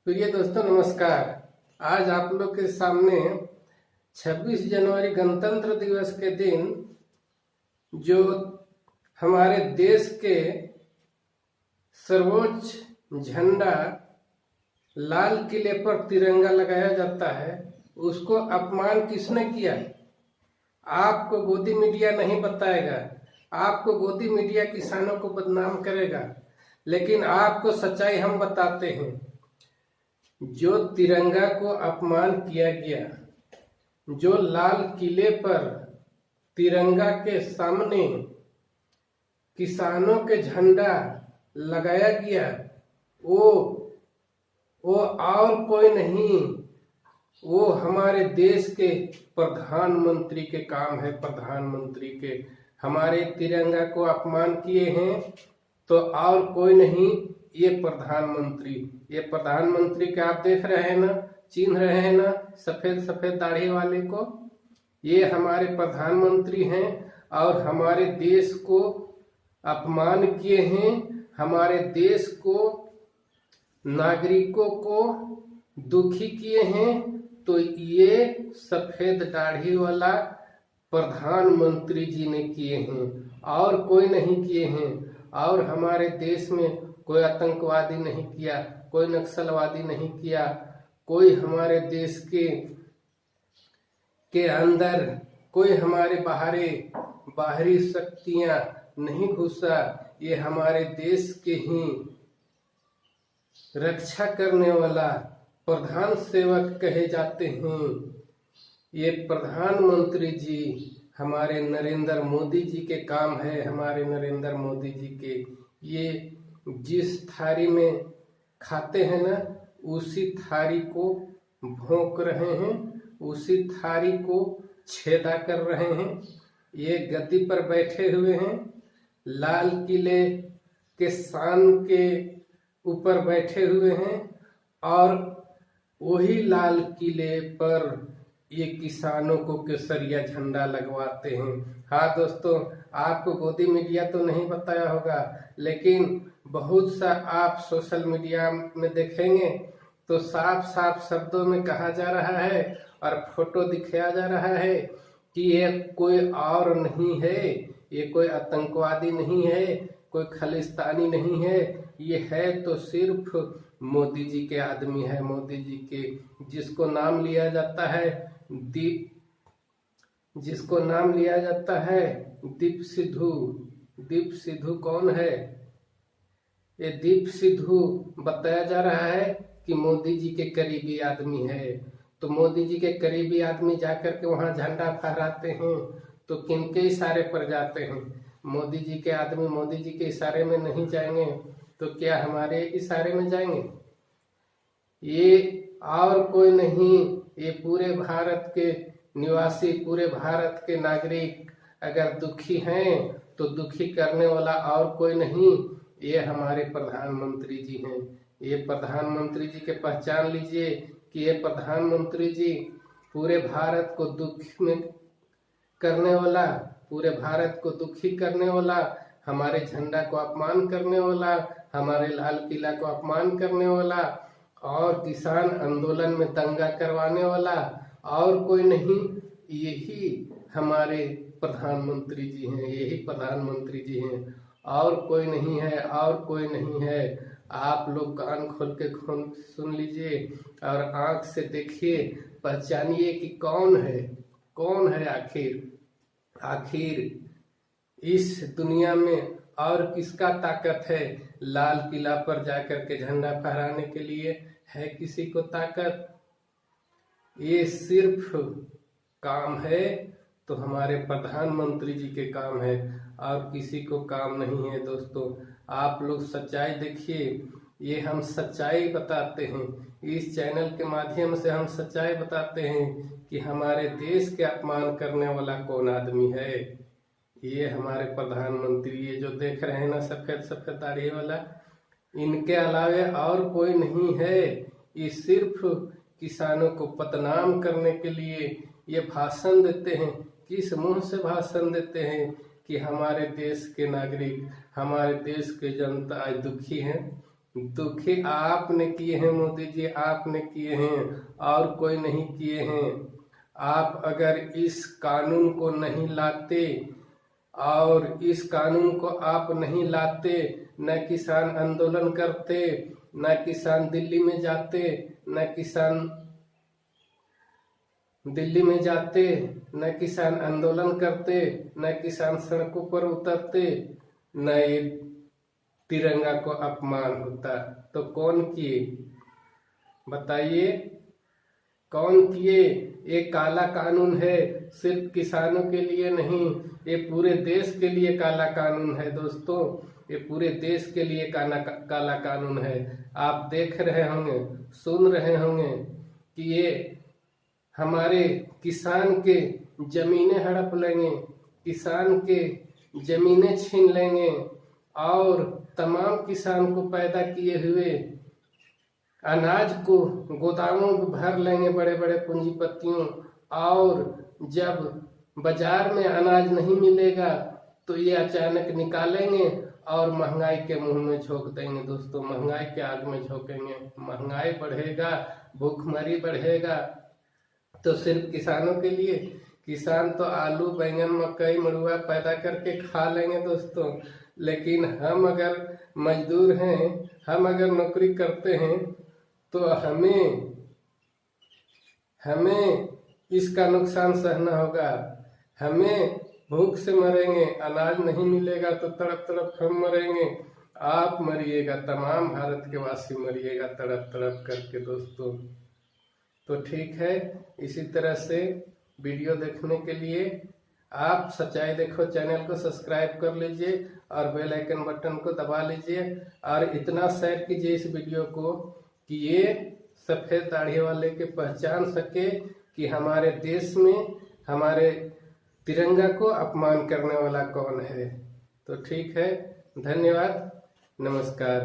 प्रिय दोस्तों नमस्कार। आज आप लोग के सामने 26 जनवरी गणतंत्र दिवस के दिन जो हमारे देश के सर्वोच्च झंडा लाल किले पर तिरंगा लगाया जाता है, उसको अपमान किसने किया है? आपको गोदी मीडिया नहीं बताएगा, आपको गोदी मीडिया किसानों को बदनाम करेगा, लेकिन आपको सच्चाई हम बताते हैं। जो तिरंगा को अपमान किया गया, जो लाल किले पर तिरंगा के सामने किसानों के झंडा लगाया गया, वो और कोई नहीं, वो हमारे देश के प्रधानमंत्री के काम है। प्रधानमंत्री के हमारे तिरंगा को अपमान किए हैं तो और कोई नहीं, ये प्रधानमंत्री का आप देख रहे हैं ना, चिन्ह रहे हैं ना, सफेद सफेद दाढ़ी वाले को, ये हमारे प्रधानमंत्री हैं और हमारे देश को अपमान किए हैं। हमारे देश को, नागरिकों को दुखी किए हैं। तो ये सफेद दाढ़ी वाला प्रधानमंत्री जी ने किए हैं और कोई नहीं किए हैं। और हमारे देश में कोई आतंकवादी नहीं किया, कोई नक्सलवादी नहीं किया, कोई हमारे देश के अंदर कोई हमारे बाहरी शक्तियां नहीं घुसा। ये हमारे देश के ही रक्षा करने वाला प्रधान सेवक कहे जाते हैं। ये प्रधानमंत्री जी हमारे नरेंद्र मोदी जी के काम है। हमारे नरेंद्र मोदी जी के ये जिस थाली में खाते हैं ना, उसी थाली को भोंक रहे हैं, उसी थाली को छेदा कर रहे हैं। ये गद्दी पर बैठे हुए हैं, लाल किले के शान के ऊपर बैठे हुए हैं और वही लाल किले पर ये किसानों को केसरिया झंडा लगवाते हैं। हाँ दोस्तों, आपको गोदी मीडिया तो नहीं बताया होगा, लेकिन बहुत सा आप सोशल मीडिया में देखेंगे तो साफ साफ शब्दों में कहा जा रहा है और फोटो दिखाया जा रहा है कि ये कोई और नहीं है, ये कोई आतंकवादी नहीं है, कोई खालिस्तानी नहीं है, ये है तो सिर्फ मोदी जी के आदमी है। मोदी जी के जिसको नाम लिया जाता है दीप सिद्धू। दीप सिद्धू कौन है? ये दीप सिद्धू बताया जा रहा है कि मोदी जी के करीबी आदमी है। तो मोदी जी के करीबी आदमी जाकर के वहां झंडा फहराते हैं तो किनके इशारे पर जाते हैं? मोदी जी के आदमी मोदी जी के इशारे में नहीं जाएंगे तो क्या हमारे इशारे में जाएंगे? ये और कोई नहीं, ये पूरे भारत के निवासी, पूरे भारत के नागरिक अगर दुखी हैं तो दुखी करने वाला और कोई नहीं, ये हमारे प्रधानमंत्री जी हैं। ये प्रधानमंत्री जी के पहचान लीजिए कि ये प्रधानमंत्री जी पूरे भारत को दुखी में करने वाला, पूरे भारत को दुखी करने वाला, हमारे झंडा को अपमान करने वाला, हमारे लाल किला को अपमान करने वाला और किसान आंदोलन में दंगा करवाने वाला और कोई नहीं, यही हमारे प्रधानमंत्री जी हैं। यही प्रधानमंत्री जी हैं और कोई नहीं है, और कोई नहीं है। आप लोग कान खोल के सुन लीजिए और आंख से देखिए, पहचानिए कि कौन है आखिर इस दुनिया में और किसका ताकत है लाल किला पर जाकर के झंडा फहराने के लिए? है किसी को ताकत? ये सिर्फ काम है तो हमारे प्रधानमंत्री जी के काम है और किसी को काम नहीं है। दोस्तों, आप लोग सच्चाई देखिए, ये हम सच्चाई बताते हैं। इस चैनल के माध्यम से हम सच्चाई बताते हैं कि हमारे देश के अपमान करने वाला कौन आदमी है। ये हमारे प्रधानमंत्री, ये जो देख रहे हैं ना सफेद सफेद दाढ़ी वाला, इनके अलावे और कोई नहीं है। ये सिर्फ किसानों को बदनाम करने के लिए ये भाषण देते हैं। किस मुंह से भाषण देते हैं कि हमारे देश के नागरिक, हमारे देश के जनता आज दुखी हैं? दुखी आपने किए हैं मोदी जी, आपने किए हैं और कोई नहीं किए हैं। आप अगर इस कानून को नहीं लाते और इस कानून को आप नहीं लाते, न किसान आंदोलन करते, न किसान दिल्ली में जाते, न किसान दिल्ली में जाते, न किसान आंदोलन करते, न किसान सड़कों पर उतरते, न ये तिरंगा को अपमान होता। तो कौन किए बताइए, कौन किए? ये काला कानून है, सिर्फ किसानों के लिए नहीं, ये पूरे देश के लिए काला कानून है दोस्तों। ये पूरे देश के लिए काला कानून है। आप देख रहे होंगे, सुन रहे होंगे कि ये हमारे किसान के जमीनें हड़प लेंगे, किसान के जमीनें छीन लेंगे और तमाम किसान को पैदा किए हुए अनाज को गोदामों में भर लेंगे बड़े बड़े पूंजीपतियों। और जब बाजार में अनाज नहीं मिलेगा तो ये अचानक निकालेंगे और महंगाई के मुंह में झोंक देंगे दोस्तों। महंगाई के आग में झोंकेंगे, महंगाई बढ़ेगा, भूखमरी बढ़ेगा। तो सिर्फ किसानों के लिए? किसान तो आलू, बैंगन, मकई, मड़ुआ पैदा करके खा लेंगे दोस्तों, लेकिन हम अगर मजदूर हैं, हम अगर नौकरी करते हैं तो हमें इसका नुकसान सहना होगा। हमें भूख से मरेंगे, अनाज नहीं मिलेगा तो तड़प तड़प हम मरेंगे, आप मरिएगा, तमाम भारत के वासी मरिएगा तड़प तड़प करके दोस्तों। तो ठीक है, इसी तरह से वीडियो देखने के लिए आप सच्चाई देखो चैनल को सब्सक्राइब कर लीजिए और बेल आइकन बटन को दबा लीजिए और इतना शेयर कीजिए इस वीडियो को कि ये सफेद दाढ़ी वाले के पहचान सके कि हमारे देश में हमारे तिरंगा को अपमान करने वाला कौन है। तो ठीक है, धन्यवाद, नमस्कार।